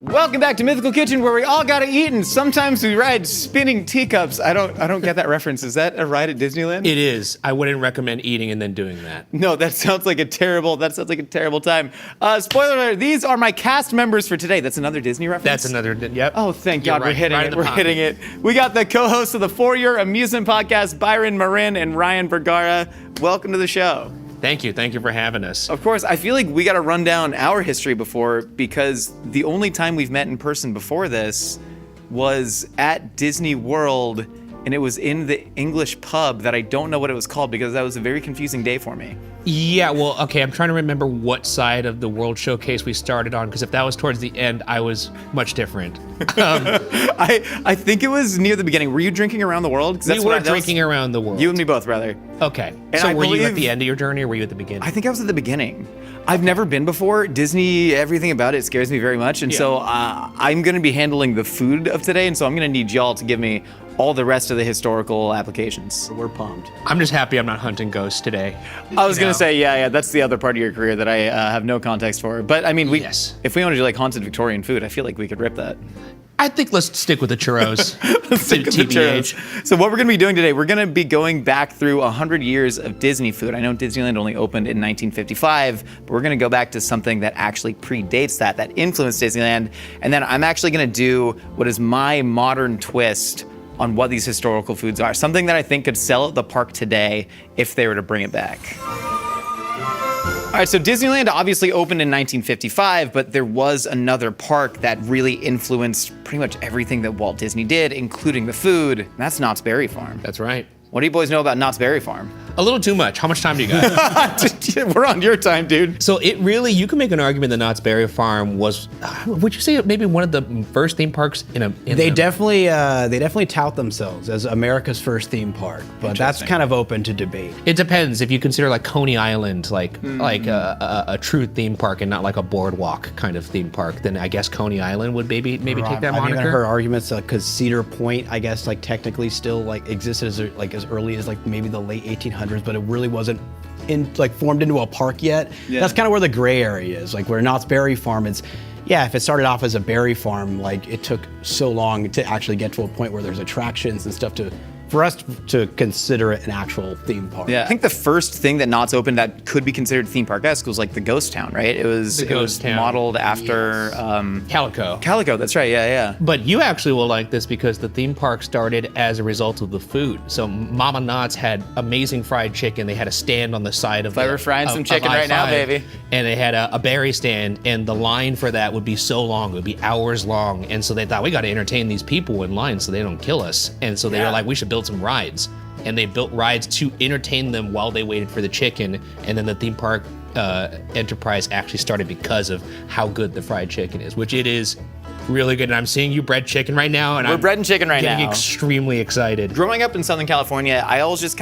Welcome back to Mythical Kitchen, where we all gotta eat, and sometimes we ride spinning teacups. I don't get that reference. Is that a ride at Disneyland? It is. I wouldn't recommend eating and then doing that. No, that sounds like a terrible time. Spoiler alert, these are my cast members for today. That's another Disney reference? That's another, yep. Oh, thank God, right, we're hitting right it. in the We're pocket. hitting it. We got the co-hosts of the For Your Amusement podcast, Byron Marin and Ryan Vergara. Welcome to the show. Thank you for having us. Of course, I feel like we got to run down our history before, because the only time we've met in person before this was at Disney World, and it was in the English pub that I don't know what it was called, because that was a very confusing day for me. Yeah, well, okay, I'm trying to remember what side of the World Showcase we started on, because if that was towards the end, I was much different. I think it was near the beginning. Were you drinking around the world? 'Cause We were drinking around the world. You and me both, brother. Okay, And so I were you at believe- the end of your journey, or were you at the beginning? I think I was at the beginning. I've never been before. Disney, everything about it scares me very much. And so I'm going to be handling the food of today. And so I'm going to need y'all to give me all the rest of the historical applications. We're pumped. I'm just happy I'm not hunting ghosts today. I was going to say, yeah, that's the other part of your career that I have no context for. But I mean, if we want to do like haunted Victorian food, I feel like we could rip that. I think let's stick with the churros. Stick with the churros. So what we're going to be doing today, we're going to be going back through 100 years of Disney food. I know Disneyland only opened in 1955, but we're going to go back to something that actually predates that influenced Disneyland. And then I'm actually going to do what is my modern twist on what these historical foods are. Something that I think could sell at the park today if they were to bring it back. All right, so Disneyland obviously opened in 1955, but there was another park that really influenced pretty much everything that Walt Disney did, including the food, and that's Knott's Berry Farm. That's right. What do you boys know about Knott's Berry Farm? A little too much. How much time do you got? We're on your time, dude. So it really, you can make an argument that Knott's Berry Farm was, would you say maybe one of the first theme parks They definitely tout themselves as America's first theme park, but that's kind of open to debate. It depends if you consider like Coney Island like a true theme park and not like a boardwalk kind of theme park. Then I guess Coney Island would maybe take that I've moniker. even heard arguments because Cedar Point, I guess, like technically still like existed as early as like maybe the late 1800s, but it really wasn't formed into a park yet. Yeah. That's kind of where the gray area is. Like where Knott's Berry Farm is. Yeah, if it started off as a berry farm, like it took so long to actually get to a point where there's attractions and stuff for us to consider it an actual theme park. Yeah, I think the first thing that Knott's opened that could be considered theme park-esque was like the Ghost Town, right? It was modeled after Calico. Calico. That's right. Yeah. But you actually will like this because the theme park started as a result of the food. So Mama Knott's had amazing fried chicken. They had a stand on the side of We're frying some chicken right now, baby. And they had a berry stand, and the line for that would be so long. It would be hours long. And so they thought, we got to entertain these people in line so they don't kill us. And so they were like, we should build some rides. And they built rides to entertain them while they waited for the chicken. And then the theme park enterprise actually started because of how good the fried chicken is, which it is really good. And I'm seeing you bread chicken right now, and We're bread and chicken right getting now. extremely excited. Growing up in Southern California, I always just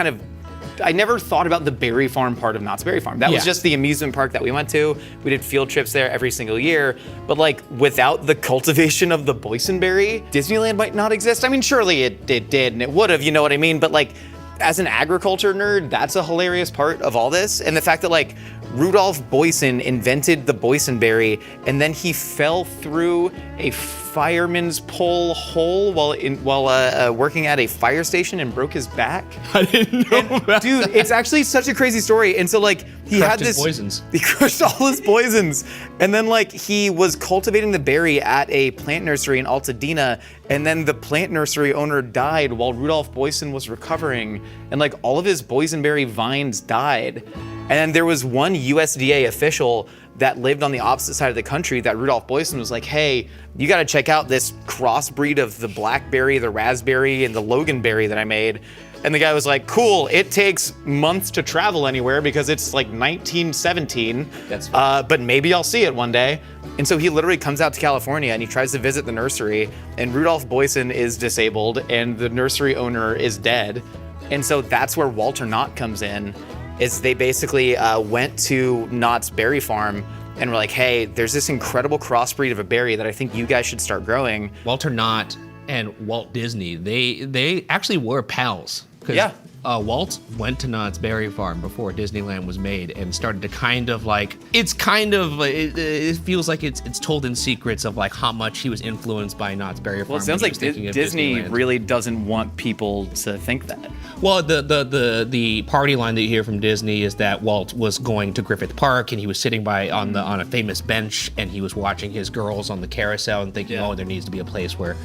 I never thought about the berry farm part of Knott's Berry Farm. That was just the amusement park that we went to. We did field trips there every single year. But like without the cultivation of the boysenberry, Disneyland might not exist. I mean, surely it did and it would have, you know what I mean? But like as an agriculture nerd, that's a hilarious part of all this. And the fact that like Rudolph Boysen invented the boysenberry and then he fell through a fireman's pole hole while working at a fire station and broke his back. I didn't know about Dude, it's actually such a crazy story. And so like he Crushed had his this poisons. He crushed all his poisons. And then like he was cultivating the berry at a plant nursery in Altadena, and then the plant nursery owner died while Rudolph Boysen was recovering, and like all of his boysenberry vines died. And there was one USDA official that lived on the opposite side of the country that Rudolph Boysen was like, hey, you gotta check out this crossbreed of the blackberry, the raspberry, and the loganberry that I made. And the guy was like, cool, it takes months to travel anywhere because it's like 1917, but maybe I'll see it one day. And so he literally comes out to California and he tries to visit the nursery, and Rudolph Boysen is disabled and the nursery owner is dead. And so that's where Walter Knott comes in, is they basically went to Knott's Berry Farm and were like, hey, there's this incredible crossbreed of a berry that I think you guys should start growing. Walter Knott and Walt Disney, they actually were pals. Yeah. Walt went to Knott's Berry Farm before Disneyland was made and started to kind of like, it feels like it's told in secrets of like how much he was influenced by Knott's Berry Farm. Well, it sounds like Disney really doesn't want people to think that. Well, the party line that you hear from Disney is that Walt was going to Griffith Park and he was sitting on a famous bench and he was watching his girls on the carousel and thinking, oh, there needs to be a place where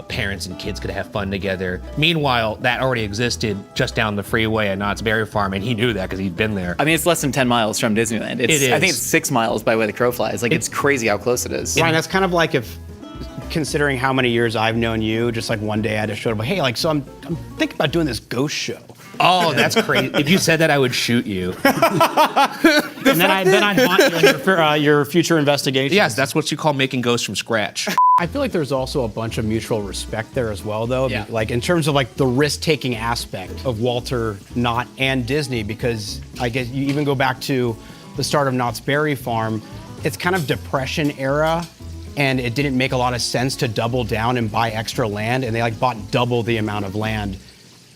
parents and kids could have fun together. Meanwhile, that already existed just down the freeway at Knott's Berry Farm, and he knew that because he'd been there. I mean, it's less than 10 miles from Disneyland. It is. I think it's 6 miles by way the crow flies. Like, it's crazy how close it is. Ryan, that's kind of like if, considering how many years I've known you, just like one day I just showed up, hey, like, so I'm thinking about doing this ghost show. Oh, that's crazy. If you said that, I would shoot you. And then I'd haunt you in your future investigations. Yes, that's what you call making ghosts from scratch. I feel like there's also a bunch of mutual respect there as well, though. Yeah. Like in terms of like the risk-taking aspect of Walter, Knott, and Disney, because I guess you even go back to the start of Knott's Berry Farm, it's kind of Depression era, and it didn't make a lot of sense to double down and buy extra land, and they like bought double the amount of land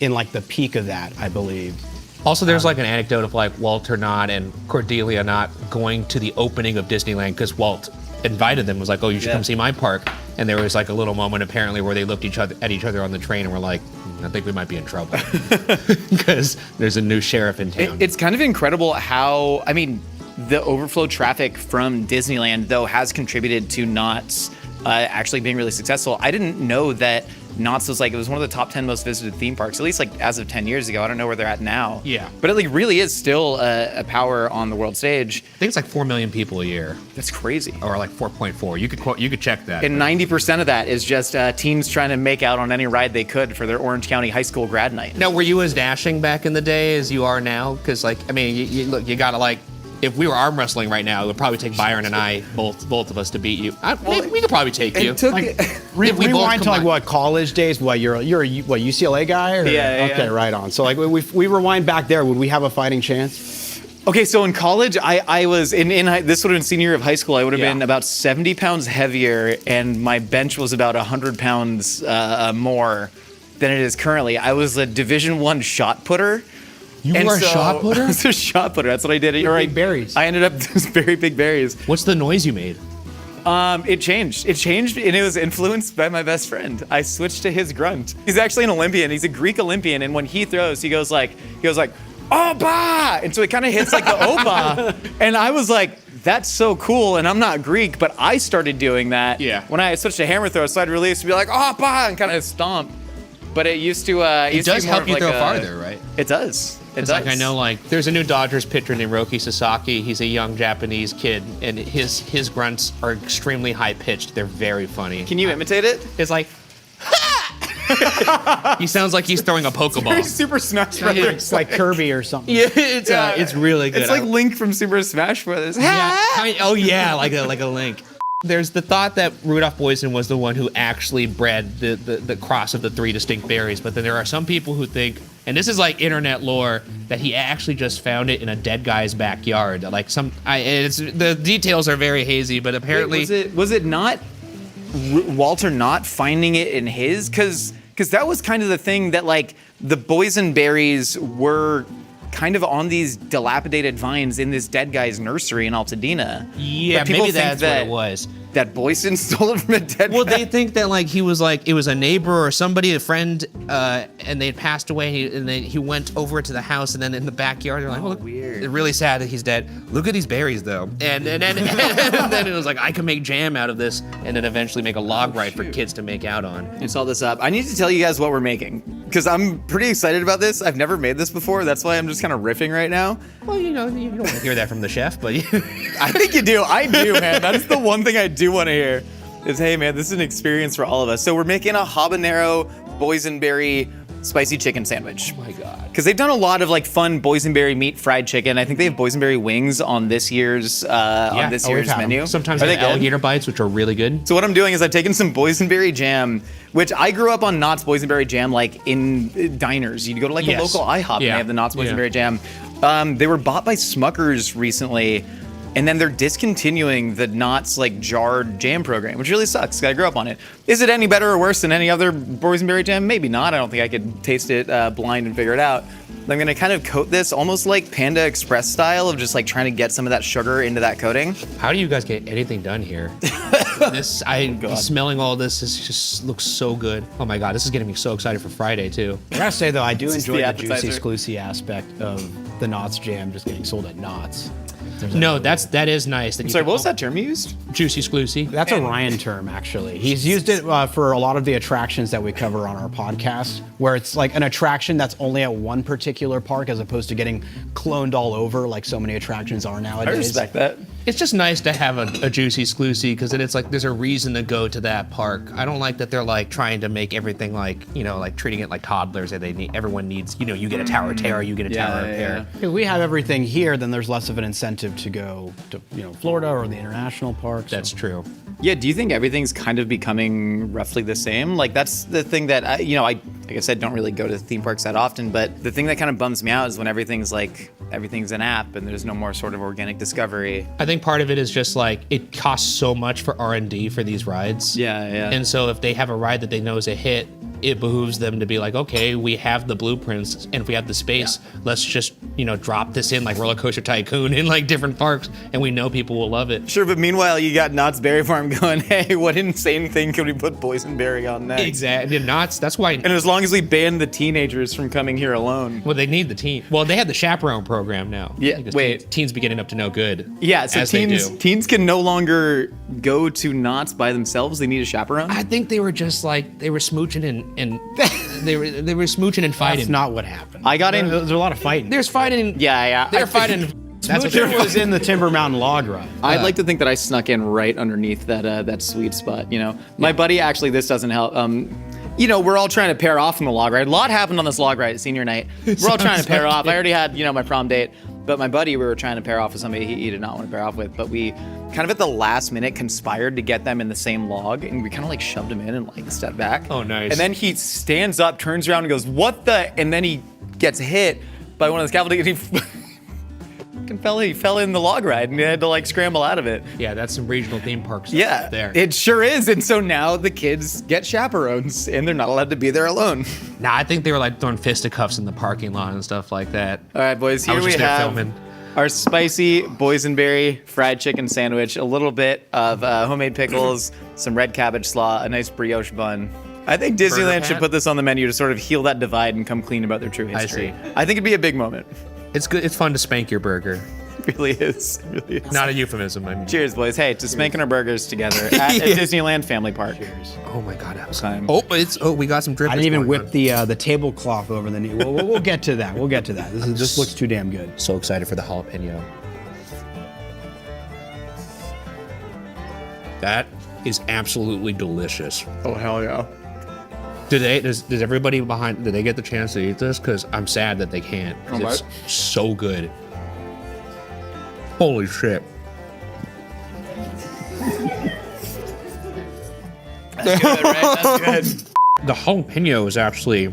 in like the peak of that, I believe. Also, there's like an anecdote of like Walter Knott and Cordelia Knott going to the opening of Disneyland because Walt invited them, was like, oh, you should come see my park. And there was like a little moment apparently where they looked at each other on the train and were like, I think we might be in trouble because there's a new sheriff in town. It's kind of incredible how, I mean, the overflow traffic from Disneyland, though, has contributed to Knott's actually being really successful. I didn't know that Knott's was like, it was one of the top 10 most visited theme parks, at least like as of 10 years ago. I don't know where they're at now. Yeah. But it like really is still a power on the world stage. I think it's like 4 million people a year. That's crazy. Or like 4.4. You could check that. And 90% of that is just teens trying to make out on any ride they could for their Orange County high school grad night. Now, were you as dashing back in the day as you are now? Because like, I mean, look, you gotta like, if we were arm wrestling right now, it would probably take Byron and I, both of us, to beat you. We could probably take you. Rewind to like what, college days? What, you're a UCLA guy? Or? Yeah. Okay, right on. So like we rewind back there, would we have a fighting chance? Okay, so in college, I was this would have been senior year of high school. I would have been about 70 pounds heavier, and my bench was about 100 pounds more than it is currently. I was a Division I shot putter. You were a shot putter? I was a shot putter. That's what I did. Big berries. I ended up with very big berries. What's the noise you made? It changed, and it was influenced by my best friend. I switched to his grunt. He's actually an Olympian. He's a Greek Olympian, and when he throws, he goes like, "Oba!" And so it kind of hits like the Oba, and I was like, that's so cool, and I'm not Greek, but I started doing that. Yeah. When I switched to hammer throw, so I'd release to be like, "Oba!" and kind of stomp. But it used to. It does help you throw farther, right? It does. It's like, I know, like, there's a new Dodgers pitcher named Roki Sasaki. He's a young Japanese kid, and his grunts are extremely high pitched. They're very funny. Can you imitate it? It's like, he sounds like he's throwing a Pokeball. Super Smash Brothers. It's like Kirby or something. Yeah, it's really good. It's like Link from Super Smash Brothers. Yeah, like a Link. There's the thought that Rudolph Boysen was the one who actually bred the cross of the 3 distinct berries, but then there are some people who think, and this is like internet lore, that he actually just found it in a dead guy's backyard. Like the details are very hazy, but apparently was it not Walter Knott finding it in his? Because that was kind of the thing that like the boysenberries were kind of on these dilapidated vines in this dead guy's nursery in Altadena. Yeah, maybe that's what it was. That Boysen stole it from a dead guy. Well, they think that like he was like, it was a neighbor or somebody, a friend, and they'd passed away, and then he went over to the house, and then in the backyard, they're like, oh, weird. It's really sad that he's dead. Look at these berries, though. And then it was like, I can make jam out of this, and then eventually make a log ride for kids to make out on. And saw this up. I need to tell you guys what we're making, because I'm pretty excited about this. I've never made this before. That's why I'm just kind of riffing right now. Well, you don't want to hear that from the chef, but I think you do. I do, man. That's the one thing I do want to hear is, hey, man, this is an experience for all of us. So we're making a habanero boysenberry spicy chicken sandwich. Oh my God. Because they've done a lot of like fun boysenberry meat fried chicken. I think they have boysenberry wings on this year's menu. Sometimes they have alligator bites, which are really good. So what I'm doing is I've taken some boysenberry jam, which I grew up on Knott's boysenberry jam like in diners. You'd go to like a local IHOP and they have the Knott's boysenberry jam. They were bought by Smucker's recently. and then they're discontinuing the Knott's like jarred jam program, which really sucks. I grew up on it. Is it any better or worse than any other boysenberry jam? Maybe not. I don't think I could taste it blind and figure it out. I'm gonna kind of coat this almost like Panda Express style of just like trying to get some of that sugar into that coating. How do you guys get anything done here? Smelling all this just looks so good. Oh my God, this is getting me so excited for Friday too. I gotta say though, I do It's enjoy the the juicy appetizer. exclusive aspect of the Knott's jam just getting sold at Knott's. No, that is nice. That you Sorry, can- what was that term you used? Juicy exclusive. That's a Ryan term, actually. He's used it for a lot of the attractions that we cover on our podcast, where it's like an attraction that's only at one particular park as opposed to getting cloned all over like so many attractions are I nowadays. respect that. It's just nice to have a juicy exclusive because then it's like there's a reason to go to that park. I don't like that they're like trying to make everything like, you know, like treating it like toddlers that everyone needs, you know, you get a Tower of Terror, you get a Tower of Terror. If we have everything here, then there's less of an incentive to go to, Florida or the international parks. That's true. Yeah, do you think everything's kind of becoming roughly the same? Like that's the thing that I like I said, don't really go to theme parks that often, but the thing that kind of bums me out is when everything's an app and there's no more sort of organic discovery. I think part of it is just like it costs so much for R&D for these rides. Yeah. And so if they have a ride that they know is a hit, it behooves them to be like, okay, we have the blueprints, and if we have the space, let's just, drop this in like Roller Coaster Tycoon in like different parks, and we know people will love it. Sure, but meanwhile, you got Knott's Berry Farm going, hey, what insane thing could we put boysenberry on next? Exactly. That's why. And as long as we ban the teenagers from coming here alone. Well, they need the teen. Well, they have the chaperone program now. Yeah, Because wait. Teens be getting up to no good. Yeah, so as they do. teens can no longer go to Knott's by themselves. They need a chaperone. I think they were just like they were smooching and they were smooching and fighting. That's not what happened. I got in. There's a lot of fighting. There's fighting. Yeah. They're fighting. That's what Smoocher was in the Timber Mountain log ride. I'd like to think that I snuck in right underneath that sweet spot. My buddy actually. This doesn't help. We're all trying to pair off from the log ride. A lot happened on this log ride at senior night. We're all trying to pair off. I already had my prom date, but my buddy, we were trying to pair off with somebody he did not want to pair off with. But we kind of at the last minute conspired to get them in the same log, and we kind of like shoved him in and like stepped back. Oh, nice. And then he stands up, turns around, and goes, "What the?" And then he gets hit by one of the scaffolding, and he fell in the log ride, and he had to like scramble out of it. Yeah, that's some regional theme parks. Yeah, there. it sure is. And so now the kids get chaperones, and they're not allowed to be there alone. Nah, I think they were like throwing fisticuffs in the parking lot and stuff like that. All right, boys, I here was we just there have filming. our spicy boysenberry fried chicken sandwich, a little bit of homemade pickles, some red cabbage slaw, a nice brioche bun. I think Disneyland should pat? put this on the menu to sort of heal that divide and come clean about their true history. see. I think it'd be a big moment. It's good. It's fun to spank your burger. It really is. It really is. Not a euphemism. I mean. Cheers, boys. Hey, to spanking our burgers together at a Disneyland Family Park. Oh my God, that was Time. we got some drippers. I didn't even going whip on. the tablecloth over the knee. We'll get to that. We'll get to that. This looks too damn good. So excited for the jalapeno. That is absolutely delicious. Oh, hell yeah. Does everybody behind, did they get the chance to eat this? Because I'm sad that they can't. 'Cause it's so good. Holy shit. That's good, right? That's good. The jalapeno is actually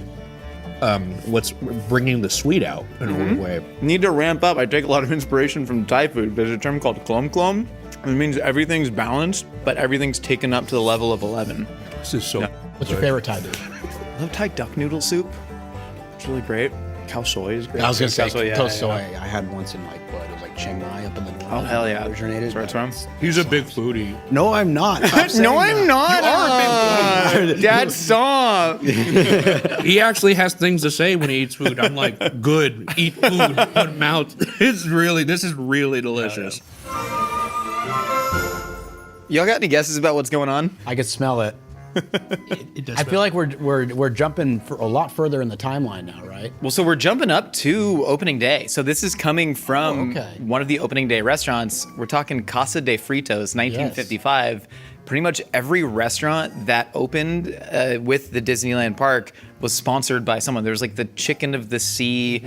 what's bringing the sweet out in a weird way. Need to ramp up. I take a lot of inspiration from Thai food. There's a term called klom klom. It means everything's balanced, but everything's taken up to the level of 11. This is so. What's your favorite Thai dish? I love Thai duck noodle soup. It's really great. Khao soy is great. I was gonna say Khao soy, toast soy. I had once in it was like Chiang Mai up in the north. Oh, hell yeah. Originated. That's where it's from. He's a big foodie. No, I'm not. Stop saying No, I'm that. not. Dad, stop. He actually has things to say when he eats food. I'm like, good, eat food, put mouth. This is really delicious. Y'all got any guesses about what's going on? I could smell it. It does I feel like we're jumping for a lot further in the timeline now, right? Well, so we're jumping up to opening day. So this is coming from okay. one of the opening day restaurants. We're talking Casa de Fritos, 1955. Pretty much every restaurant that opened with the Disneyland park was sponsored by someone. There was like the Chicken of the Sea,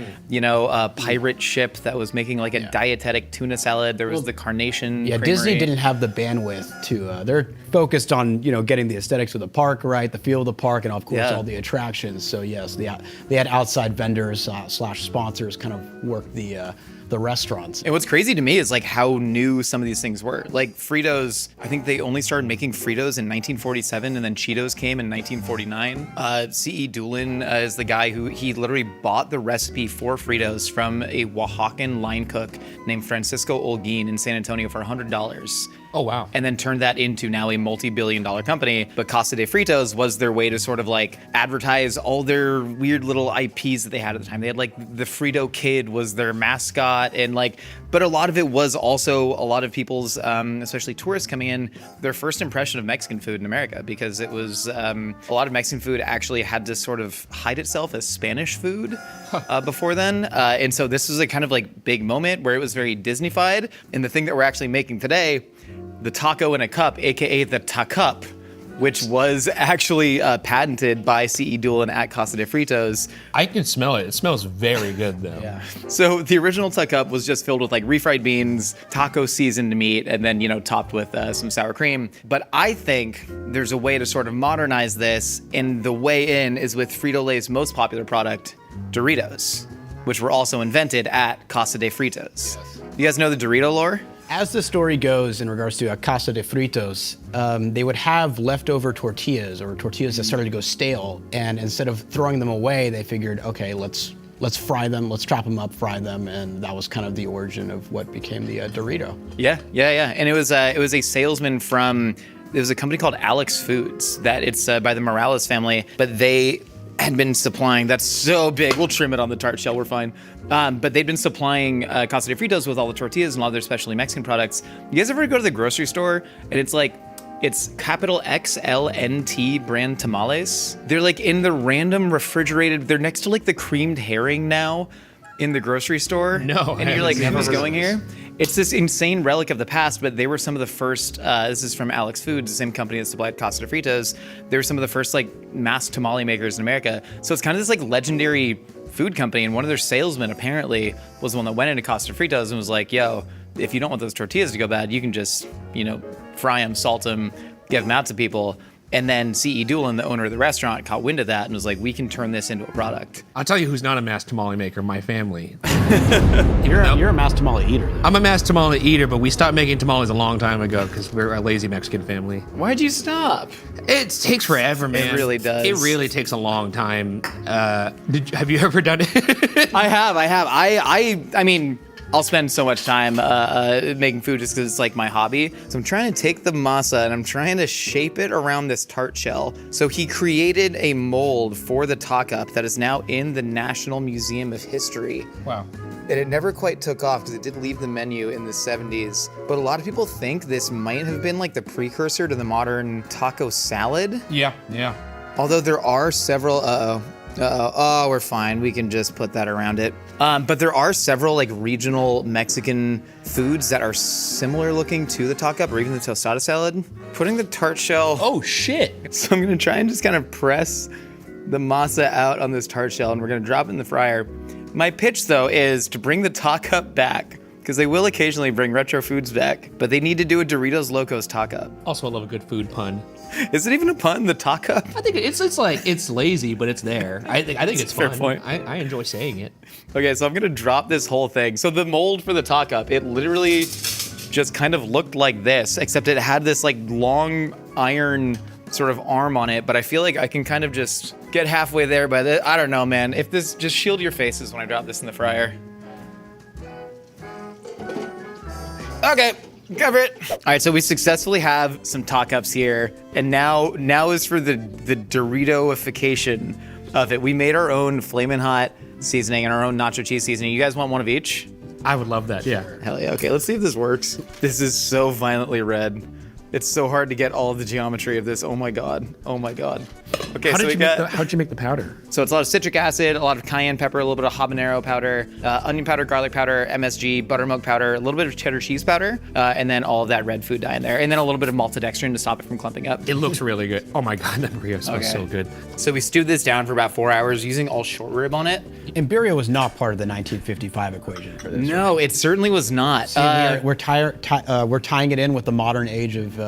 pirate ship that was making like a dietetic tuna salad. There was the Carnation Yeah, Creamery. Disney didn't have the bandwidth to. They're focused on getting the aesthetics of the park right, the feel of the park, and of course Yeah. all the attractions. So yes, they had outside vendors / sponsors kind of work the the restaurants. And what's crazy to me is like how new some of these things were. Like Fritos, I think they only started making Fritos in 1947, and then Cheetos came in 1949. C.E. Doolin is the guy who he literally bought the recipe for Fritos from a Oaxacan line cook named Francisco Olguin in San Antonio for $100. Oh, wow. And then turned that into now a multi-billion-dollar company. But Casa de Fritos was their way to sort of like advertise all their weird little IPs that they had at the time. They had like the Frito Kid was their mascot, and like, but a lot of it was also a lot of people's, especially tourists coming in, their first impression of Mexican food in America, because it was a lot of Mexican food actually had to sort of hide itself as Spanish food before then. And so this was a kind of like big moment where it was very Disneyfied. And the thing that we're actually making today, the taco in a cup, aka the tacup, which was actually patented by C.E. Doolin at Casa de Fritos. I can smell it. It smells very good, though. Yeah. So the original tacup was just filled with like refried beans, taco seasoned meat, and then, you know, topped with some sour cream. But I think there's a way to sort of modernize this, and the way in is with Frito-Lay's most popular product, Doritos, which were also invented at Casa de Fritos. Yes. You guys know the Dorito lore? As the story goes in regards to a Casa de Fritos, they would have leftover tortillas or tortillas that started to go stale, and instead of throwing them away, they figured, okay, let's fry them, let's chop them up, fry them, and that was kind of the origin of what became the Dorito. Yeah. And it was a salesman from, it was a company called Alex Foods that it's by the Morales family, but they had been supplying, that's so big, we'll trim it on the tart shell, we're fine. But they'd been supplying Casa de Fritos with all the tortillas and a lot of their specialty Mexican products. You guys ever go to the grocery store and it's capital XLNT brand tamales? They're like in the random refrigerated, they're next to like the creamed herring now in the grocery store. No, and you're like, never who's heard of going this. here? It's this insane relic of the past, but they were some of the first, this is from Alex Foods, the same company that supplied Casa de Fritos. They were some of the first like mass tamale makers in America. So it's kind of this like legendary food company, and one of their salesmen apparently was the one that went into Casa de Fritos and was like, yo, if you don't want those tortillas to go bad, you can just, you know, fry them, salt them, give them out to people. And then C.E. Doolin, the owner of the restaurant, caught wind of that and was like, we can turn this into a product. I'll tell you who's not a mass tamale maker, my family. You're a mass tamale eater. I'm a mass tamale eater, but we stopped making tamales a long time ago because we're a lazy Mexican family. Why'd you stop? It takes forever, man. It really does. It really takes a long time. Have you ever done it? I have. I mean, I'll spend so much time making food just because it's like my hobby. So I'm trying to take the masa and I'm trying to shape it around this tart shell. So he created a mold for the tacup that is now in the National Museum of History. Wow. And it never quite took off because it did leave the menu in the 70s. But a lot of people think this might have been like the precursor to the modern taco salad. Yeah. Although there are several, oh, we're fine. We can just put that around it. But there are several like regional Mexican foods that are similar looking to the tacup or even the tostada salad. Putting the tart shell. Oh, shit. So I'm gonna try and just kind of press the masa out on this tart shell and we're gonna drop it in the fryer. My pitch though is to bring the tacup back, because they will occasionally bring retro foods back, but they need to do a Doritos Locos tacup. Also, I love a good food pun. Is it even a pun, the tacup? I think it's like, it's lazy, but it's there. I think it's Fair fun. point. I enjoy saying it. Okay, so I'm gonna drop this whole thing. So the mold for the tacup, it literally just kind of looked like this, except it had this like long iron sort of arm on it, but I feel like I can kind of just get halfway there by the, I don't know, man. If this, just shield your faces when I drop this in the fryer. Okay, cover it. All right, so we successfully have some tacups here, and now is for the Dorito-ification of it. We made our own Flamin' Hot seasoning and our own nacho cheese seasoning. You guys want one of each? I would love that, yeah. Hell yeah. Okay, let's see if this works. This is so violently red. It's so hard to get all of the geometry of this. Oh my god. Oh my god. Okay, so we got... How'd you make the powder? So it's a lot of citric acid, a lot of cayenne pepper, a little bit of habanero powder, onion powder, garlic powder, MSG, buttermilk powder, a little bit of cheddar cheese powder, and then all of that red food dye in there. And then a little bit of maltodextrin to stop it from clumping up. It looks really good. Oh my god, that burrito smells so good. So we stewed this down for about 4 hours using all short rib on it. And birria was not part of the 1955 equation for this. No, it certainly was not. See, we're tying it in with the modern age of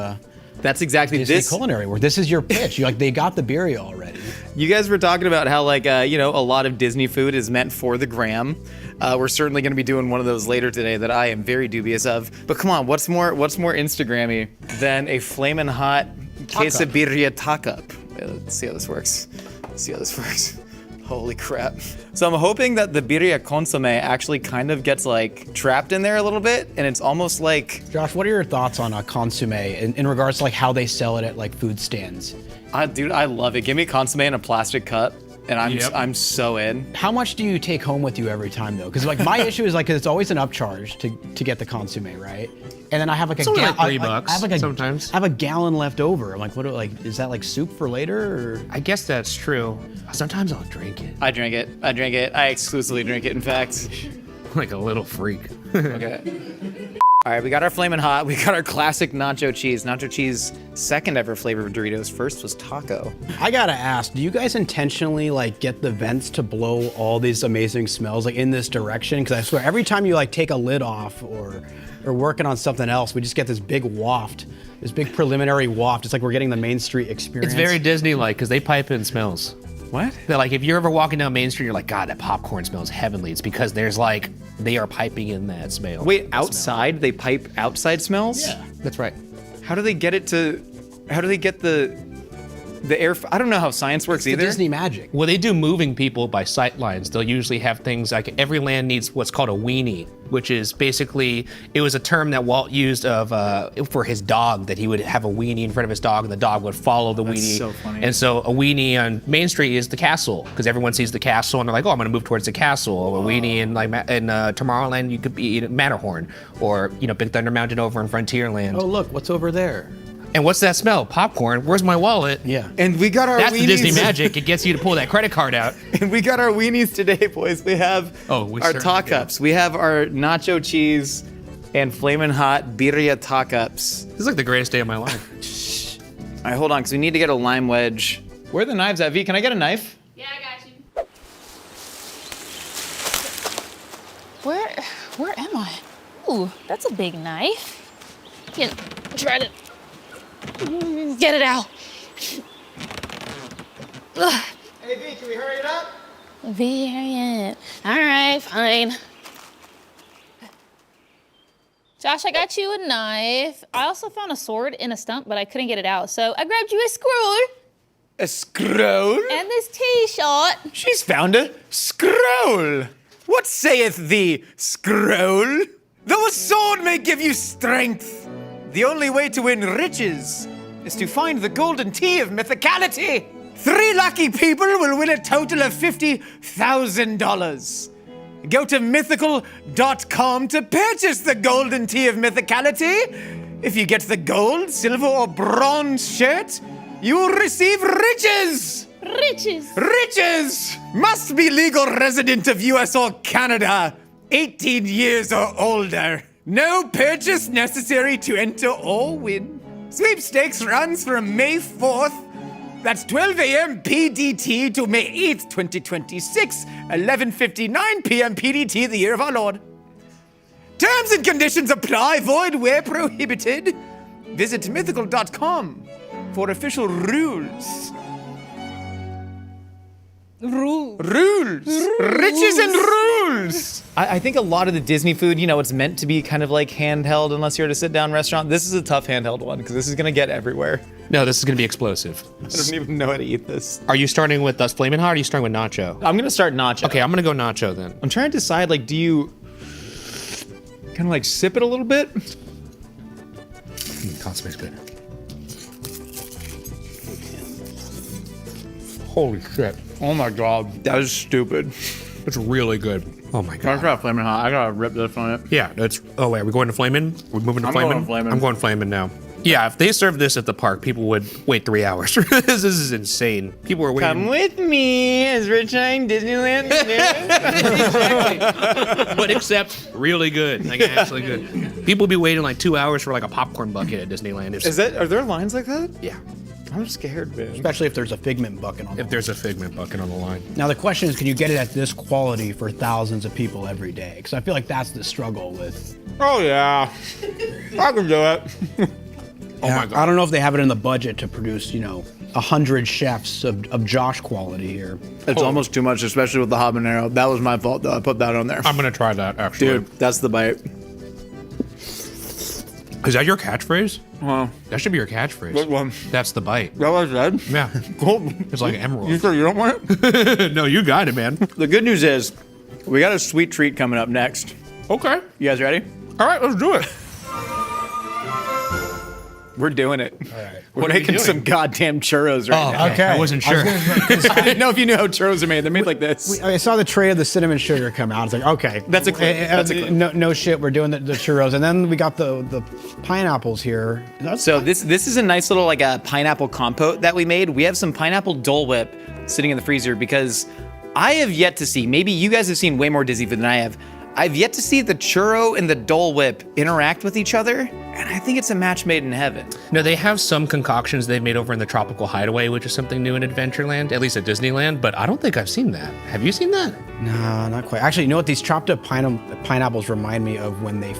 that's exactly Disney this. culinary work. This is your pitch. You're like, they got the birria already. You guys were talking about how like a lot of Disney food is meant for the gram. We're certainly going to be doing one of those later today that I am very dubious of. But come on, what's more Instagrammy than a flamin' hot quesabirria taco? Let's see how this works. Holy crap. So I'm hoping that the birria consomme actually kind of gets like trapped in there a little bit, and it's almost like... Josh, what are your thoughts on a consomme in regards to like how they sell it at like food stands? Dude, I love it. Give me consomme in a plastic cup, and I'm so in. How much do you take home with you every time though? Because like my issue is like, 'cause it's always an upcharge to get the consomme, right? And then I have like It's only like $3 I have like sometimes. I have a gallon left over. I'm like, is that like soup for later? Or? I guess that's true. Sometimes I'll drink it. I drink it. I exclusively drink it, in fact. Like a little freak. Okay. All right, we got our Flamin' Hot. We got our classic nacho cheese. Nacho cheese, second ever flavor of Doritos. First was taco. I gotta ask, do you guys intentionally like get the vents to blow all these amazing smells like in this direction? Because I swear, every time you like take a lid off or working on something else, we just get this big waft, this big preliminary waft. It's like we're getting the Main Street experience. It's very Disney-like because they pipe in smells. What? They're like, if you're ever walking down Main Street, you're like, God, that popcorn smells heavenly. It's because there's like, they are piping in that smell. Wait, outside? They pipe outside smells? Yeah, that's right. How do they get the air? I don't know how science works either. Disney magic. Well, they do moving people by sight lines. They'll usually have things like every land needs what's called a weenie, which is basically, it was a term that Walt used for his dog, that he would have a weenie in front of his dog and the dog would follow the weenie. So funny. And so a weenie on Main Street is the castle, because everyone sees the castle and they're like, oh, I'm gonna move towards the castle. Or a weenie in Tomorrowland, you could be in Matterhorn, or Big Thunder Mountain over in Frontierland. Oh look, what's over there? And what's that smell? Popcorn. Where's my wallet? Yeah. And we got our That's weenies. the Disney magic. It gets you to pull that credit card out. And we got our weenies today, boys. We have we our certainly taco-ups. We have our nacho cheese and flamin' hot birria taco-ups. This is like the greatest day of my life. All right, hold on, because we need to get a lime wedge. Where are the knives at, V? Can I get a knife? Yeah, I got you. Where am I? Ooh, that's a big knife. Yeah, try to get it out. Ugh. Hey, V, can we hurry it up? Variant. All right, fine. Josh, I got you a knife. I also found a sword in a stump, but I couldn't get it out, so I grabbed you a scroll A scroll? and this t-shirt. She's found a scroll. What saith the scroll? Though a sword may give you strength, the only way to win riches is to find the golden tea of mythicality. 3 lucky people will win a total of $50,000. Go to mythical.com to purchase the golden tea of mythicality. If you get the gold, silver, or bronze shirt, you will receive riches. Riches. Riches! Must be legal resident of US or Canada, 18 years or older. No purchase necessary to enter or win. Sweepstakes runs from May 4th. That's 12 a.m. PDT to May 8th, 2026, 11:59 p.m. PDT, the year of our Lord. Terms and conditions apply, void where prohibited. Visit mythical.com for official rules. Rules. Riches and rules. I think a lot of the Disney food, it's meant to be kind of like handheld unless you're at a sit-down restaurant. This is a tough handheld one because this is going to get everywhere. No, this is gonna be explosive. I don't even know how to eat this. Are you starting with Flamin' Hot or are you starting with Nacho? I'm going to start nacho. Okay, I'm gonna go Nacho then. I'm trying to decide, do you kind of sip it a little bit? Consomme's good. Holy shit. Oh my God. That was stupid. It's really good. Oh my god. I got Flamin' Hot. I got to rip this on it. Yeah, that's. Oh wait, are we going to Flamin'? We're moving to I'm Flamin'? going Flamin'. I'm going Flamin' now. Yeah, if they served this at the park, people would wait 3 hours. This is insane. People are waiting. Come with me as we're trying Disneyland. But except really good. Like actually good. People be waiting 2 hours for a popcorn bucket at Disneyland. Are there lines like that? Yeah. I'm scared, man. Especially if there's a Figment bucket on it. If there's a Figment bucket on the line. Now the question is, can you get it at this quality for thousands of people every day? Because I feel like that's the struggle with. Oh yeah. I can do it. Oh my God. I don't know if they have it in the budget to produce, 100 chefs of Josh quality here. It's almost too much, especially with the habanero. That was my fault, though. I put that on there. I'm gonna try that actually. Dude, that's the bite. Is that your catchphrase? Wow. That should be your catchphrase. What one? That's the bite. That was good? Yeah. Cool. It's like emerald. You sure you don't want it? No, you got it, man. The good news is, we got a sweet treat coming up next. Okay. You guys ready? All right, let's do it. We're doing it. All right. We're What are we making doing? some goddamn churros right now. Okay. I wasn't sure. I didn't know if you knew how churros are made. They're made like this. I saw the tray of the cinnamon sugar come out. It's like, okay. That's a clip. That's a clip. No shit, we're doing the churros. And then we got the pineapples here. So this is a nice little like a pineapple compote that we made. We have some pineapple Dole Whip sitting in the freezer because I have yet to see, maybe you guys have seen way more Disney food than I have. I've yet to see the churro and the Dole Whip interact with each other, and I think it's a match made in heaven. No, they have some concoctions they've made over in the Tropical Hideaway, which is something new in Adventureland, at least at Disneyland, but I don't think I've seen that. Have you seen that? No, not quite. Actually, you know what? These chopped up pineapples remind me of when they,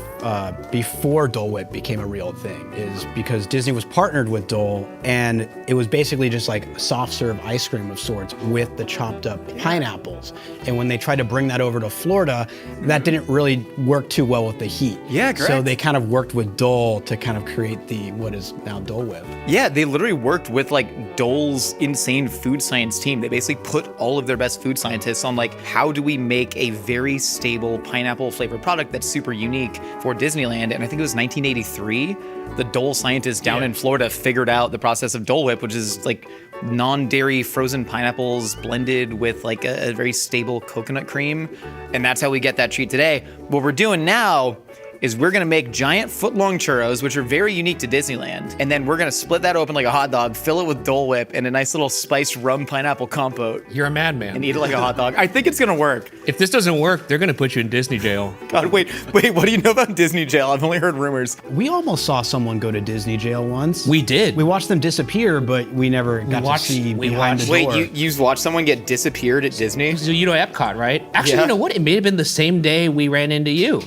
before Dole Whip became a real thing, is because Disney was partnered with Dole, and it was basically just like soft serve ice cream of sorts with the chopped up pineapples. And when they tried to bring that over to Florida, that didn't really work too well with the heat. Yeah, So correct. they kind of worked with Dole to kind of create what is now Dole Whip. Yeah, they literally worked with like Dole's insane food science team. They basically put all of their best food scientists on like, how do we make a very stable pineapple flavored product that's super unique for Disneyland? And I think it was 1983, the Dole scientists down in Florida figured out the process of Dole Whip, which is like non-dairy frozen pineapples blended with like a very stable coconut cream. And that's how we get that treat today. What we're doing now is we're gonna make giant foot-long churros, which are very unique to Disneyland. And then we're gonna split that open like a hot dog, fill it with Dole Whip and a nice little spiced rum pineapple compote, You're a madman. and eat it like a hot dog. I think it's gonna work. If this doesn't work, they're gonna put you in Disney jail. God, wait, what do you know about Disney jail? I've only heard rumors. We almost saw someone go to Disney jail once. We did. We watched them disappear, but we never got watched- to see we behind watched- the door. Wait, you watched someone get disappeared at Disney? So you know Epcot, right? Actually, Yeah. you know what? It may have been the same day we ran into you.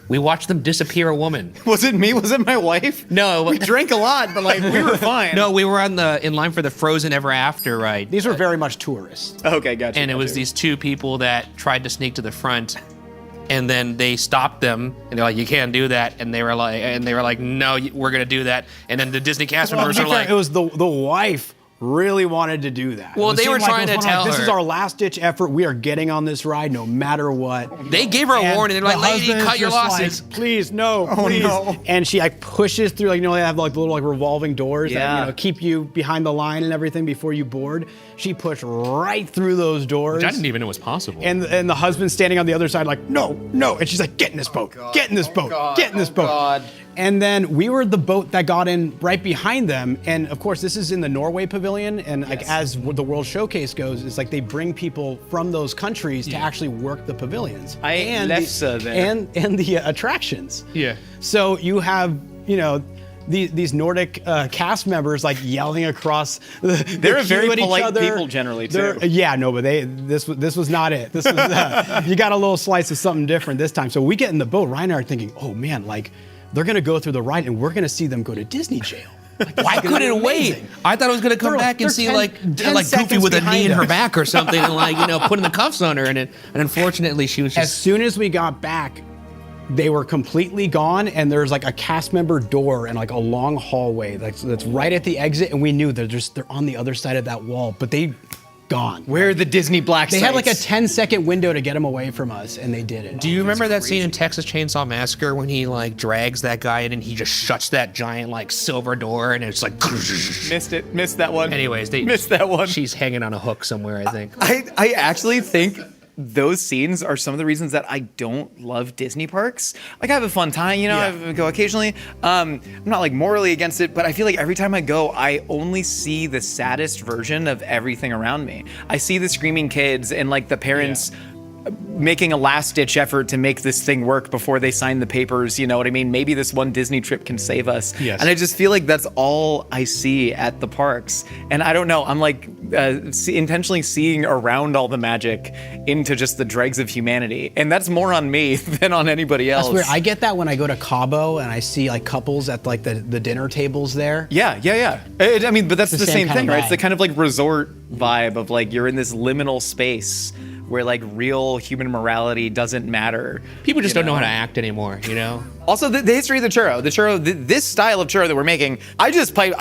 We watched them disappear a woman. Was it me? Was it my wife? No, We drank a lot, but like we were fine. No, we were in line for the Frozen Ever After ride. These were very much tourists. Okay, gotcha. And it was gotcha. these two people that tried to sneak to the front, and then they stopped them, and they're like, "You can't do that." And they were like, "No, we're gonna do that." And then the Disney cast members to are be fair, like, it was the wife really wanted to do that. Well, It they seemed were like it trying was to one of tell like, This her. is our last ditch effort. We are getting on this ride no matter what. they gave her a And warning. They're like, the "Lady, husband's cut your just losses." Like, please, no, please. no. And she like pushes through, like, they have like the little like revolving doors Yeah. that keep you behind the line and everything before you board. She pushed right through those doors. Which I didn't even know was possible. And the husband's standing on the other side, like, no. And she's like, get in this boat, get in this boat, get in this boat. God. And then we were the boat that got in right behind them. And of course, this is in the Norway Pavilion. And like as the World Showcase goes, it's like they bring people from those countries to actually work the pavilions. I and lefse there. and the attractions. Yeah. So you have, these Nordic cast members like yelling across. They're the very queue at each polite other. people generally, too. Yeah, no, but this was not it. This was you got a little slice of something different this time. So we get in the boat. Ryan and I are thinking, oh man, like they're gonna go through the ride and we're gonna see them go to Disney jail. Like, I couldn't wait. I thought I was gonna come They're- back and they're see 10 like 10 Goofy seconds with a knee behind in her us. back or something, and like putting the cuffs on her, and unfortunately she was As just. soon as we got back, they were completely gone, and there's like a cast member door and like a long hallway that's right at the exit, and we knew they're on the other side of that wall, but they gone. Where are the Disney black They had like a sites? 10-second window to get them away from us, and they did it. Do you remember that scene in Texas Chainsaw Massacre when he like drags that guy in and he just shuts that giant like silver door and it's like. Missed that one. Anyways, they missed that one. She's hanging on a hook somewhere, I think. I actually think those scenes are some of the reasons that I don't love Disney parks. Like I have a fun time, I go occasionally. I'm not like morally against it, but I feel like every time I go, I only see the saddest version of everything around me. I see the screaming kids and like the parents making a last-ditch effort to make this thing work before they sign the papers. You know what I mean? Maybe this one Disney trip can save us. Yes. And I just feel like that's all I see at the parks. And I don't know. I'm like intentionally seeing around all the magic into just the dregs of humanity, and that's more on me than on anybody else. That's weird. I get that when I go to Cabo and I see like couples at like the dinner tables there. Yeah. I mean, but that's the same kind thing, of right? It's the vibe. kind of like resort vibe of like you're in this liminal space where like real human morality doesn't matter. People just don't know how to act anymore, you know? Also, the history of the churro, this style of churro that we're making, I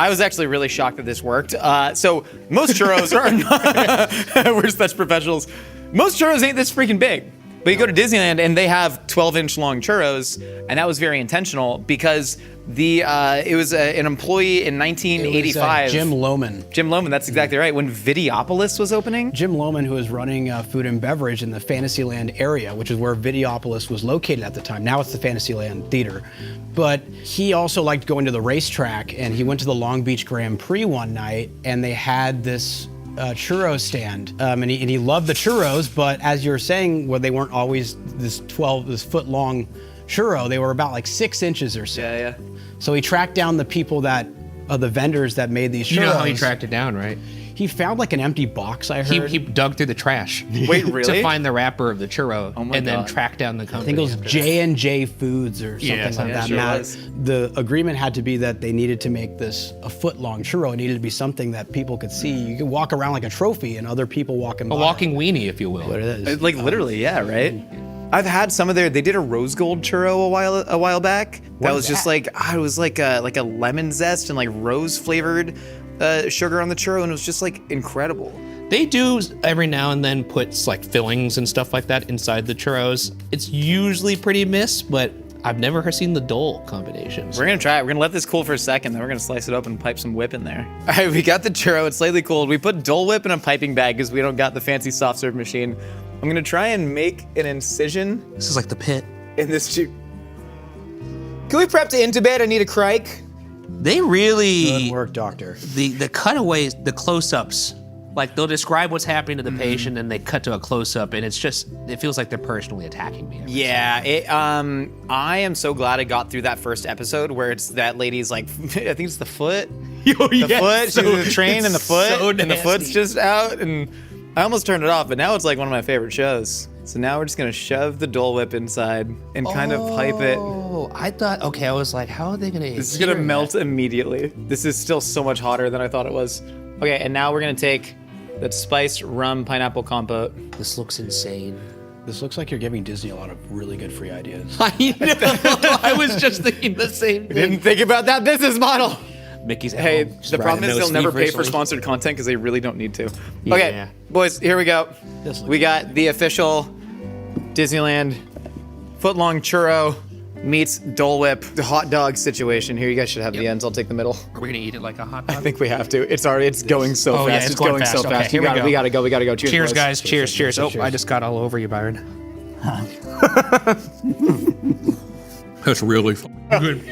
was actually really shocked that this worked. So most churros are not, we're such professionals. Most churros ain't this freaking big. But you go to Disneyland and they have 12-inch long churros, and that was very intentional because it was an employee in 1985. Jim Lohman. Jim Lohman, that's exactly right. When Videopolis was opening. Jim Lohman, who was running food and beverage in the Fantasyland area, which is where Videopolis was located at the time. Now it's the Fantasyland Theater. But he also liked going to the racetrack, and he went to the Long Beach Grand Prix one night, and they had this churro stand, and he loved the churros, but as you're saying, well, they weren't always this foot long churro. They were about like 6 inches or so. Yeah. So he tracked down the people the vendors that made these churros. You know how he tracked it down, right? He found like an empty box, I heard. He dug through the trash. Wait, really? To find the wrapper of the churro, Oh my and then God. track down the I company. think it was after that. J&J Foods or something like something that. sure Matt. was. The agreement had to be that they needed to make this a foot-long churro. It needed to be something that people could see. You could walk around like a trophy and other people walking by. A walking weenie, if you will. What it is. Like literally, yeah, right? I've had some of they did a rose gold churro a while back. That was just like, it was like a lemon zest and like rose flavored sugar on the churro, and it was just like incredible. They do every now and then put like fillings and stuff like that inside the churros. It's usually pretty miss, but I've never seen the Dole combinations. We're gonna try it. We're gonna let this cool for a second, then we're gonna slice it open and pipe some whip in there. All right, we got the churro. It's slightly cooled. We put Dole Whip in a piping bag because we don't got the fancy soft serve machine. I'm gonna try and make an incision This is like the pit. in this. Can we prep to intubate? I need a crike. They really Good work, doctor. the cutaways, the close-ups. Like they'll describe what's happening to the patient, and they cut to a close-up, and it feels like they're personally attacking me. Yeah, I am so glad I got through that first episode where it's that lady's like, I think it's the foot. The foot, she's in the train and the foot, and the foot's just out, and I almost turned it off, but now it's like one of my favorite shows. So now we're just gonna shove the Dole Whip inside and kind of pipe it. Oh, I thought, okay, I was like, how are they gonna This is gonna melt immediately. This is still so much hotter than I thought it was. Okay, and now we're gonna take that spiced rum pineapple compote. This looks insane. This looks like you're giving Disney a lot of really good free ideas. I know. I was just thinking the same thing. Didn't think about that business model. Mickey's at Hey, home, just the problem riding is no they'll never sleeve pay for recently. sponsored content because they really don't need to. Yeah. Okay, boys, here we go. This looks We got the official Disneyland footlong churro meets Dole Whip hot dog situation. Here, you guys should have the ends. I'll take the middle. Are we gonna eat it like a hot I dog? think we have to. It's going so Oh, fast. yeah, it's going so fast. Okay, fast. here we go. We gotta go. Cheers, Cheers, boys. guys. Cheers. cheers, Oh, cheers. I just got all over you, Byron. That's really good.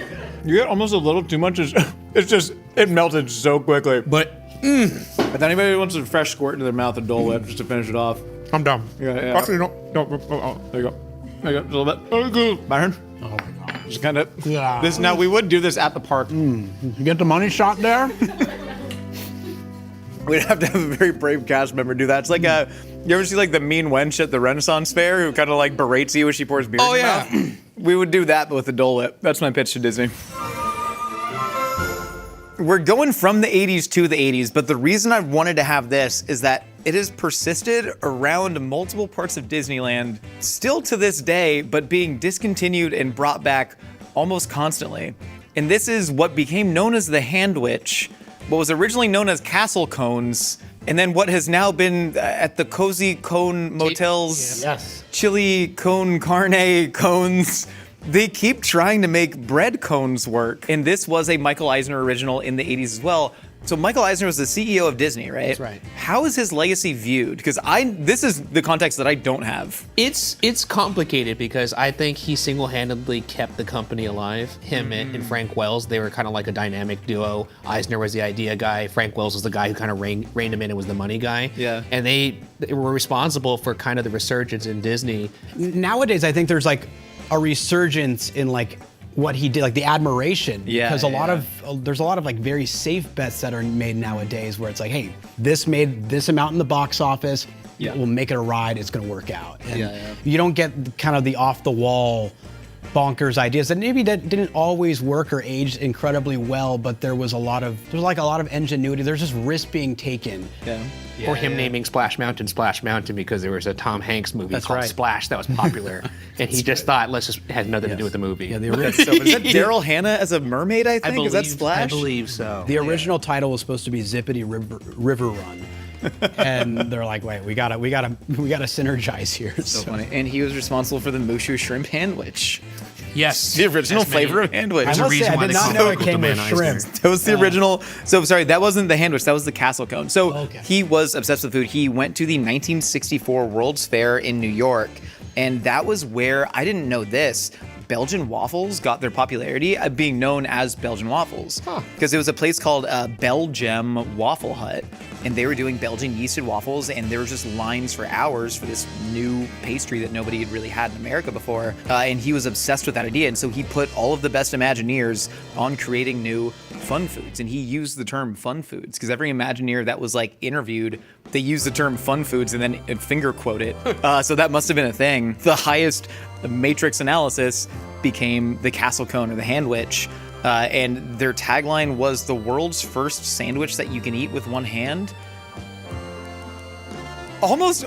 You get almost a little too much. It melted so quickly. But If anybody wants a fresh squirt into their mouth of Dole Whip just to finish it off, I'm done. Yeah. Actually, no. there you go. There you go. Just a little bit. Oh, good. Byron? Oh my god. Just kind of. Yeah. This now we would do this at the park. You get the money shot there? We'd have to have a very brave cast member do that. It's like you ever see like the mean wench at the Renaissance Fair who kind of like berates you when she pours beer Oh, in your yeah. mouth? We would do that, but with the Dole Whip. That's my pitch to Disney. We're going from the 80s to the 80s, but the reason I wanted to have this is that it has persisted around multiple parts of Disneyland, still to this day, but being discontinued and brought back almost constantly. And this is what became known as the Handwich, what was originally known as Castle Cones, and then what has now been at the Cozy Cone Motels, Yes. Chili Cone Carne Cones. They keep trying to make bread cones work. And this was a Michael Eisner original in the 80s as well. So Michael Eisner was the CEO of Disney, right? That's right. How is his legacy viewed? Because this is the context that I don't have. It's complicated because I think he single-handedly kept the company alive. Him and Frank Wells, they were kind of like a dynamic duo. Eisner was the idea guy. Frank Wells was the guy who kind of reined him in and was the money guy. Yeah. And they were responsible for kind of the resurgence in Disney. Nowadays, I think there's like a resurgence in like what he did, like the admiration. Yeah, Because there's a lot of like very safe bets that are made nowadays where it's like, hey, this made this amount in the box office. Yeah. We'll make it a ride. It's going to work out. And Yeah. you don't get kind of the off the wall bonkers ideas that maybe that didn't always work or aged incredibly well, but there's a lot of ingenuity. There's just risk being taken. Yeah. Or him naming Splash Mountain because there was a Tom Hanks movie That's called right. Splash that was popular. And he just thought, it had nothing to do with the movie. Yeah, Is that Daryl Hannah as a mermaid, I think? Is that Splash? I believe so. The original title was supposed to be Zippity River Run. And they're like, wait, we gotta synergize here. So funny. And he was responsible for the Mushu shrimp handwich. Yes. The original As many- flavor of handwich. I There's a must say, reason I why did they not call know it it came with Uncle shrimp. Eisner. That was the original. So sorry, that wasn't the handwich. That was the castle cone. So Okay. he was obsessed with food. He went to the 1964 World's Fair in New York, and that was where, I didn't know this, Belgian waffles got their popularity, being known as Belgian waffles. Because it was a place called Belgium Waffle Hut, and they were doing Belgian yeasted waffles, and there were just lines for hours for this new pastry that nobody had really had in America before. And he was obsessed with that idea, and so he put all of the best Imagineers on creating new fun foods, and he used the term fun foods because every Imagineer that was like interviewed, they used the term fun foods and then finger quote it. So that must have been a thing. The highest matrix analysis became the castle cone or the handwich, and their tagline was the world's first sandwich that you can eat with one hand. Almost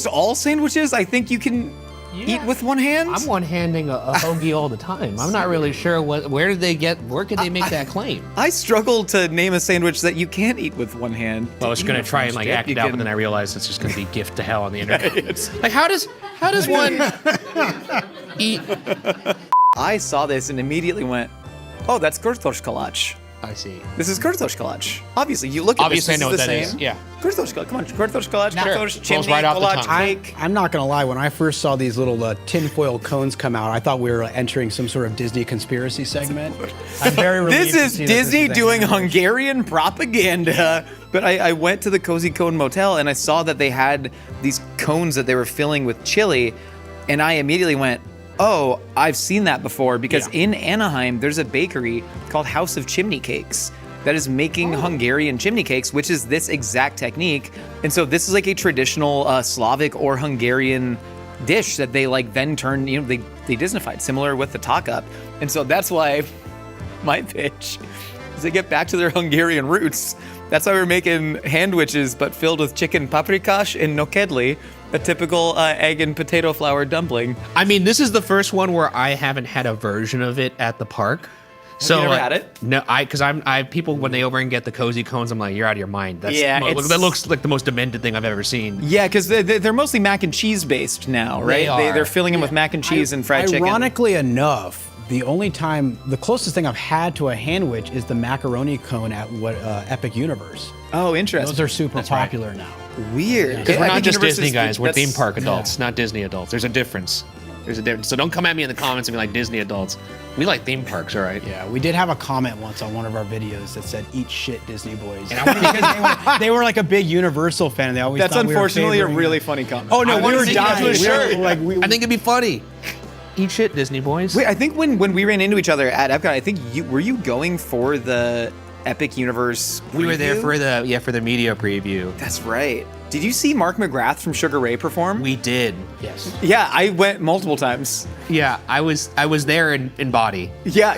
all sandwiches I think you can eat with one hand. I'm one-handing a hoagie all the time. I'm not really sure where could they make that claim? I struggle to name a sandwich that you can't eat with one hand. I was gonna try and like act it out, but then I realized it's just gonna be gift to hell on the internet. Like how does one eat? I saw this and immediately went, "Oh, that's kartoshkalach. I see. This is kartoshkalach." Obviously, you look at Obviously, I this. know This what that is is. the Yeah. Kartoshkalach. Come on, kartoshkalach, Sure. kartosh, Rolls chimney, right off the kolach, tongue. cake. I'm not gonna lie, when I first saw these little tinfoil cones come out, I thought we were entering some sort of Disney conspiracy segment. I'm very relieved This to is see that Disney is a doing handwich. Hungarian propaganda. But I went to the Cozy Cone Motel and I saw that they had these cones that they were filling with chili, and I immediately went, "Oh, I've seen that before," because in Anaheim there's a bakery called House of Chimney Cakes that is making Hungarian chimney cakes, which is this exact technique. And so this is like a traditional Slavic or Hungarian dish that they like then turn, they Disneyfied, similar with the tack-up. And so that's why my pitch is they get back to their Hungarian roots. That's why we're making handwiches, but filled with chicken paprikash and nokedli, a typical egg and potato flour dumpling. I mean, this is the first one where I haven't had a version of it at the park. So you never had it? No, because people when they over and get the cozy cones, I'm like, you're out of your mind. That's it's- that looks like the most demented thing I've ever seen. Yeah, because they're mostly mac and cheese based now, right? They are. They're filling them with mac and cheese and fried chicken. Ironically enough, the closest thing I've had to a handwich is the macaroni cone at Epic Universe. Oh, interesting. Those are super popular now. Weird. Because we're I not think just Universe Disney is- guys, we're that's- theme park adults, not Disney adults. There's a difference. So don't come at me in the comments and be like Disney adults. We like theme parks, all right? Yeah, we did have a comment once on one of our videos that said, "Eat shit, Disney boys," because they were like a big Universal fan. And they always That's thought we were unfortunately a favoring really them. funny comment. Oh no, I we wanna were see you do a dying. We shirt. were, I think it'd be funny. Eat shit, Disney boys. Wait, I think when we ran into each other at Epcot, I think were you going for the Epic Universe We were there preview? for the media preview. That's right. Did you see Mark McGrath from Sugar Ray perform? We did. yes. Yeah, I went multiple times. Yeah, I was there in body. Yeah.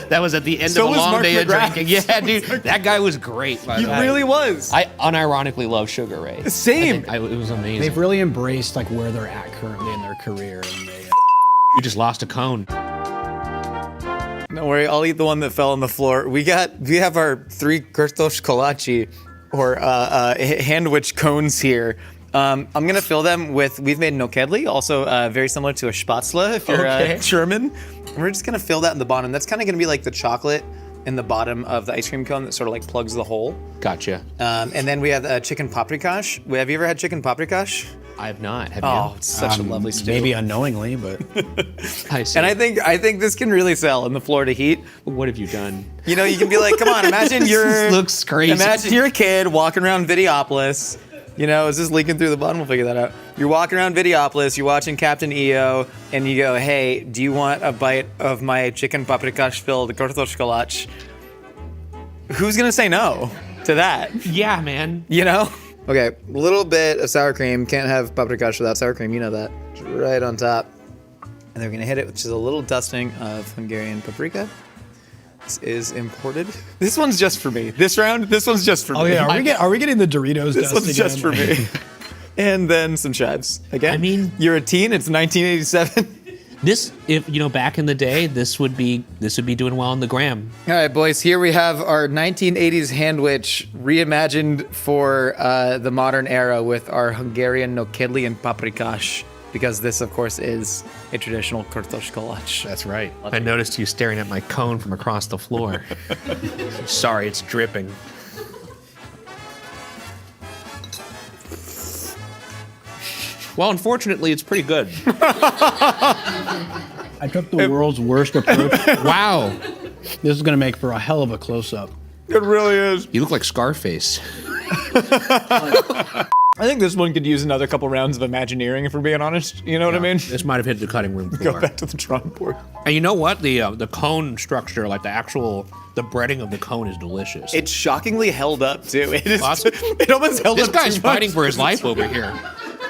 That was at the end So of a was long Mark day of McGrath. drinking. Yeah, dude, that guy was great. By He the way. really was. I unironically love Sugar Ray. Same. It was amazing. They've really embraced like where they're at currently in their career, and they. You just lost a cone. Don't worry, I'll eat the one that fell on the floor. We have our 3 kartosh kolachi, or handwich cones here. I'm gonna fill them with. We've made nokedli, also very similar to a spätzle if you're Okay. German. And we're just gonna fill that in the bottom. That's kind of gonna be like the chocolate in the bottom of the ice cream cone that sort of like plugs the hole. Gotcha. And then we have chicken paprikash. Have you ever had chicken paprikash? I have not. Have Oh, you? it's such a lovely stew. Maybe unknowingly, but I see. And I think this can really sell in the Florida heat. What have you done? You know, you can be like, come on, imagine you're looks crazy. Imagine you're a kid walking around Videopolis. You know, is this leaking through the bottom? We'll figure that out. You're walking around Videopolis, you're watching Captain EO, and you go, hey, do you want a bite of my chicken paprikash filled kartoshkolach? Who's gonna say no to that? Yeah, man. You know? Okay, a little bit of sour cream. Can't have paprikash without sour cream, you know that. It's right on top. And then we're gonna hit it with just a little dusting of Hungarian paprika. This is imported. This one's just for me. This one's just for me. oh yeah, are we getting the Doritos? This dust one's just for again? me. And then some chives. Again, I mean- you're a teen. It's 1987. This, if you know, back in the day, this would be doing well on the gram. All right, boys. Here we have our 1980s handwich reimagined for the modern era with our Hungarian nokedli and paprikash, because this, of course, is a traditional kartoshkolach. That's right. I noticed you staring at my cone from across the floor. Sorry, it's dripping. Well, unfortunately, it's pretty good. I took the world's worst approach. Wow. This is gonna make for a hell of a close-up. It really is. You look like Scarface. I think this one could use another couple rounds of Imagineering, if we're being honest. You know what I mean? This might have hit the cutting room Go floor. back to the drawing board. And you know what? The cone structure, like the breading of the cone is delicious. It's shockingly held up too. It is. Awesome. It almost held This up. guy's too much. fighting for his life over here.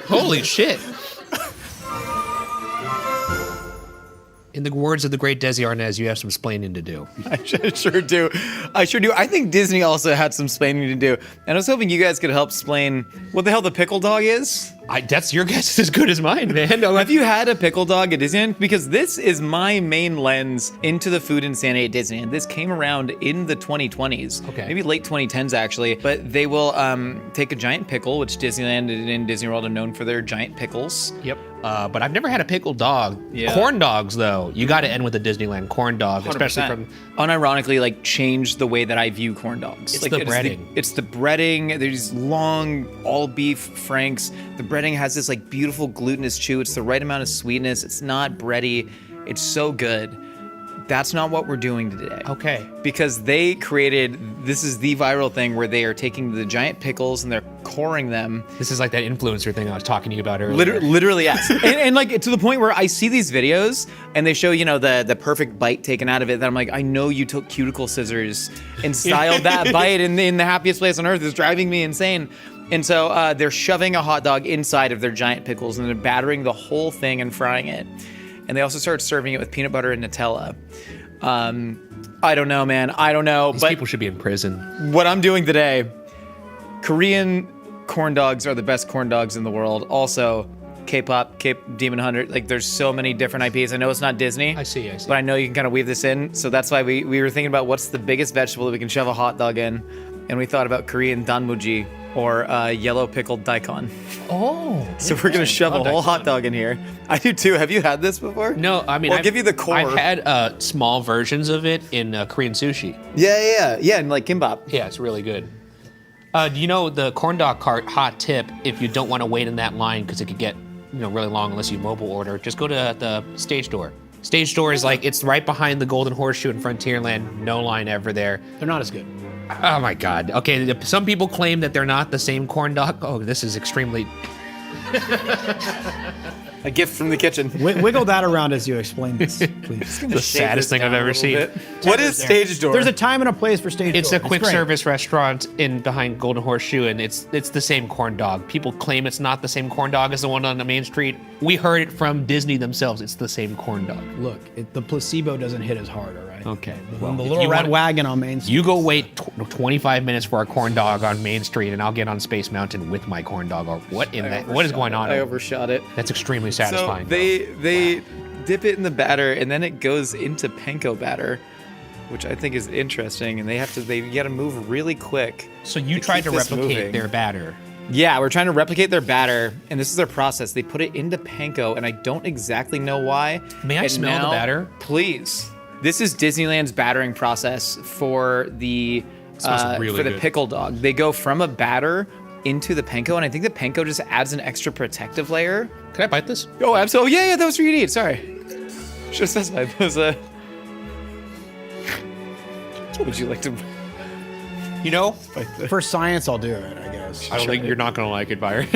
Holy shit. In the words of the great Desi Arnaz, you have some splaining to do. I sure do. I sure do. I think Disney also had some splaining to do, and I was hoping you guys could help explain what the hell the pickle dog is. That's your guess is as good as mine, man. Have you had a pickle dog at Disneyland? Because this is my main lens into the food insanity at Disneyland. This came around in the 2020s, Okay. maybe late 2010s actually. But they will take a giant pickle, which Disneyland and Disney World are known for their giant pickles. Yep. But I've never had a pickled dog. Yeah. Corn dogs, though, you got to end with a Disneyland corn dog, especially 100%. from. Unironically, like, changed the way that I view corn dogs. It's like, the breading. It's the breading. There's these long all beef franks. The breading has this like beautiful glutinous chew. It's the right amount of sweetness. It's not bready. It's so good. That's not what we're doing today. Okay. Because they created, this is the viral thing where they are taking the giant pickles and they're coring them. This is like that influencer thing I was talking to you about earlier. Literally, yes. and like to the point where I see these videos and they show, you know, the perfect bite taken out of it. That I'm like, I know you took cuticle scissors and styled that bite in the happiest place on earth. It's driving me insane. And so they're shoving a hot dog inside of their giant pickles and they're battering the whole thing and frying it. And they also started serving it with peanut butter and Nutella. I don't know, man. I don't know. These but people should be in prison. what I'm doing today, Korean corn dogs are the best corn dogs in the world. Also, K-pop, Demon Hunter. Like, there's so many different IPs. I know it's not Disney. I see. But I know you can kind of weave this in. So that's why we were thinking about what's the biggest vegetable that we can shove a hot dog in. And we thought about Korean danmuji or yellow pickled daikon. Oh. So we're gonna shove a whole hot dog in here. I do too. Have you had this before? No, I mean, I'll give you the core. I've had small versions of it in Korean sushi. Yeah, and like kimbap. Yeah, it's really good. Do you know the corn dog cart hot tip? If you don't want to wait in that line because it could get really long unless you mobile order, just go to the stage door. Stage door is like it's right behind the Golden Horseshoe in Frontierland. No line ever there. They're not as good. Oh my God. Okay, some people claim that they're not the same corn dog. Oh, this is extremely. A gift from the kitchen. Wiggle that around as you explain this, please. The saddest thing I've ever seen. What is stage door? There's a time and a place for stage It's door. a quick great. service restaurant in behind Golden Horseshoe, and it's the same corn dog. People claim it's not the same corn dog as the one on the main street. We heard it from Disney themselves. It's the same corn dog. Look, the placebo doesn't hit as hard, all right? Okay. The Well, little you red wanna- wagon on Main Street. You go wait 25 minutes for a corn dog on Main Street, and I'll get on Space Mountain with my corn dog. Or what is going on? I overshot it. That's extremely So satisfying. they dip it in the batter and then it goes into panko batter, which I think is interesting. And they gotta move really quick. So you to tried keep to this replicate moving. their batter. Yeah, we're trying to replicate their batter, and this is their process. They put it into panko, and I don't exactly know why. May I And smell the now- batter? Please. This is Disneyland's battering process for the Smells really good. pickle dog. They go from a batter into the panko, and I think the panko just adds an extra protective layer. Can I bite this? Oh, absolutely. Yeah, that was for you to eat. Sorry. Should have specified. That was Would you like to? You know, For science, I'll do it, I guess. I don't think you're not gonna like it, Byron.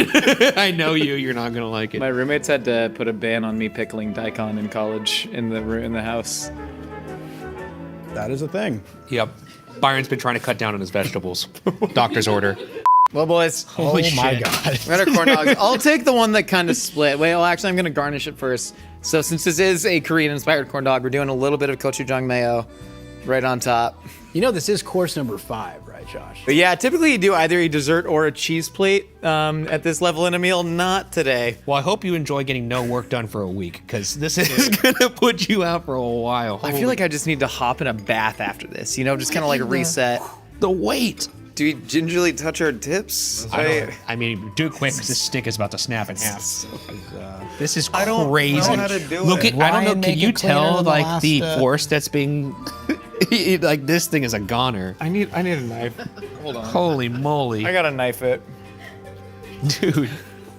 I know you. You're not gonna like it. My roommates had to put a ban on me pickling daikon in college in the house. That is a thing. Yep. Byron's been trying to cut down on his vegetables. Doctor's order. Well, boys. Holy my shit. God. We got our corn dog. I'll take the one that kind of split. Wait, well, actually, I'm going to garnish it first. So since this is a Korean-inspired corn dog, we're doing a little bit of gochujang mayo right on top. You know, this is course number 5, right, Josh? But yeah, typically you do either a dessert or a cheese plate at this level in a meal. Not today. Well, I hope you enjoy getting no work done for a week, because this is gonna put you out for a while. I feel like I just need to hop in a bath after this, just kind of like reset. The weight. Do we gingerly touch our tips? I mean, do it quick, because this stick is about to snap in half. This is I don't crazy. know how to do Look it. at, I don't know. Ryan, Can make you it cleaner tell than the like last, the force that's being like this thing is a goner? I need a knife. Hold on. Holy moly, I gotta knife it. dude!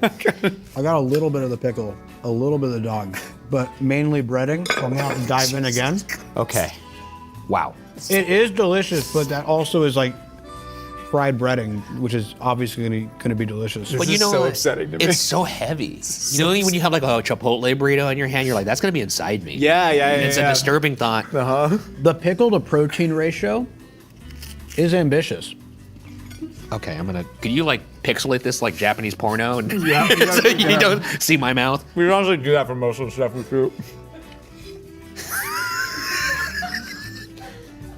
I got a little bit of the pickle, a little bit of the dog, but mainly breading. So I'm going to dive in again. Okay, wow. It is delicious, but that also is like fried breading, which is obviously going to be delicious. But is so upsetting to me. It's so heavy. You know, when you have like a Chipotle burrito in your hand, you're like, that's gonna be inside me. Yeah. It's a disturbing thought. The pickle to protein ratio is ambitious. Okay, can you like pixelate this like Japanese porno? And Yeah, so you don't see my mouth? We honestly do that for most of the stuff we shoot.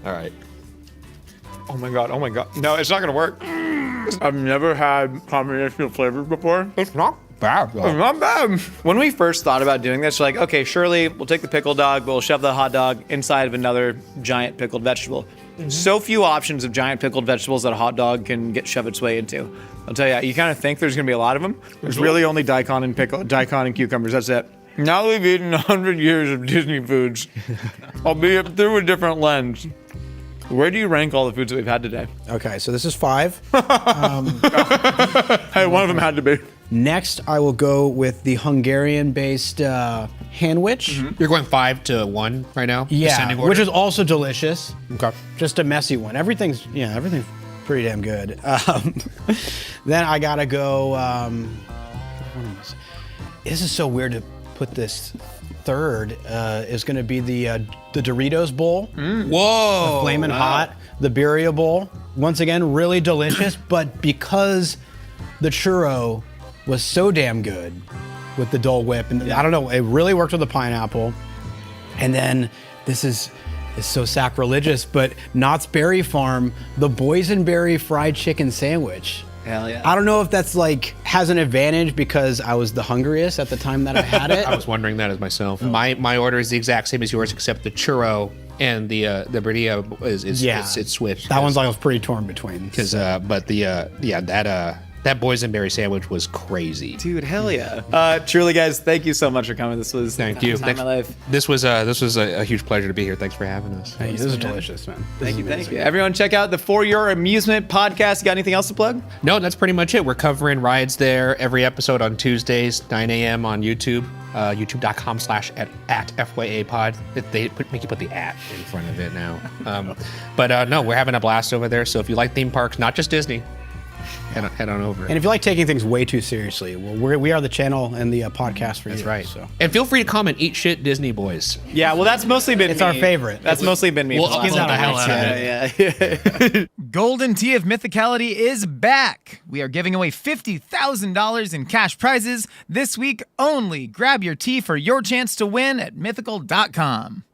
All right. Oh my god. No, it's not gonna work. I've never had combination of flavors before. It's not bad It's though. not bad. When we first thought about doing this, we're like, okay, surely we'll take the pickle dog, we'll shove the hot dog inside of another giant pickled vegetable. So few options of giant pickled vegetables that a hot dog can get shove its way into. I'll tell you, you kind of think there's gonna be a lot of them. There's really only daikon and cucumbers. That's it. Now that we've eaten 100 years of Disney foods, albeit through a different lens, where do you rank all the foods that we've had today? Okay, so this is 5. Hey, one of them had to be. Next, I will go with the Hungarian-based handwich. You're going 5-1 right now. Yeah, Descending order? which is also delicious. okay. Just a messy one. Everything's pretty damn good. Then I gotta go. What am I saying? This is so weird to put this third. Is going to be the Doritos bowl, Whoa! flaming hot. The birria bowl. Once again, really delicious. But because the churro was so damn good with the Dole Whip, and I don't know, it really worked with the pineapple. And then this is so sacrilegious, but Knott's Berry Farm, the boysenberry fried chicken sandwich. Hell yeah. I don't know if that's like has an advantage because I was the hungriest at the time that I had it. I was wondering that as myself. My order is the exact same as yours, except the churro and the birria is it's switched. That one's I was pretty torn between. Because that boysenberry sandwich was crazy. Dude, hell yeah. Truly, guys, thank you so much for coming. This was Thank the you. time of my life. This was a huge pleasure to be here. Thanks for having us. Hey, this is delicious, man. Thank you. Everyone, check out the For Your Amusement podcast. You got anything else to plug? No, that's pretty much it. We're covering rides there every episode on Tuesdays, 9 a.m. on YouTube. YouTube.com/@FYAPod. They make you put the at in front of it now. But no, we're having a blast over there. So if you like theme parks, not just Disney, head on over. And if you like taking things way too seriously, well, we are the channel and the podcast for you. That's right. So. And feel free to comment, eat shit, Disney boys. Yeah, well, that's mostly been It's me. our favorite. That's mostly been me. We'll for the upload last the hell couple out of weeks. Yeah. Golden Tea of Mythicality is back. We are giving away $50,000 in cash prizes this week only. Grab your tea for your chance to win at mythical.com.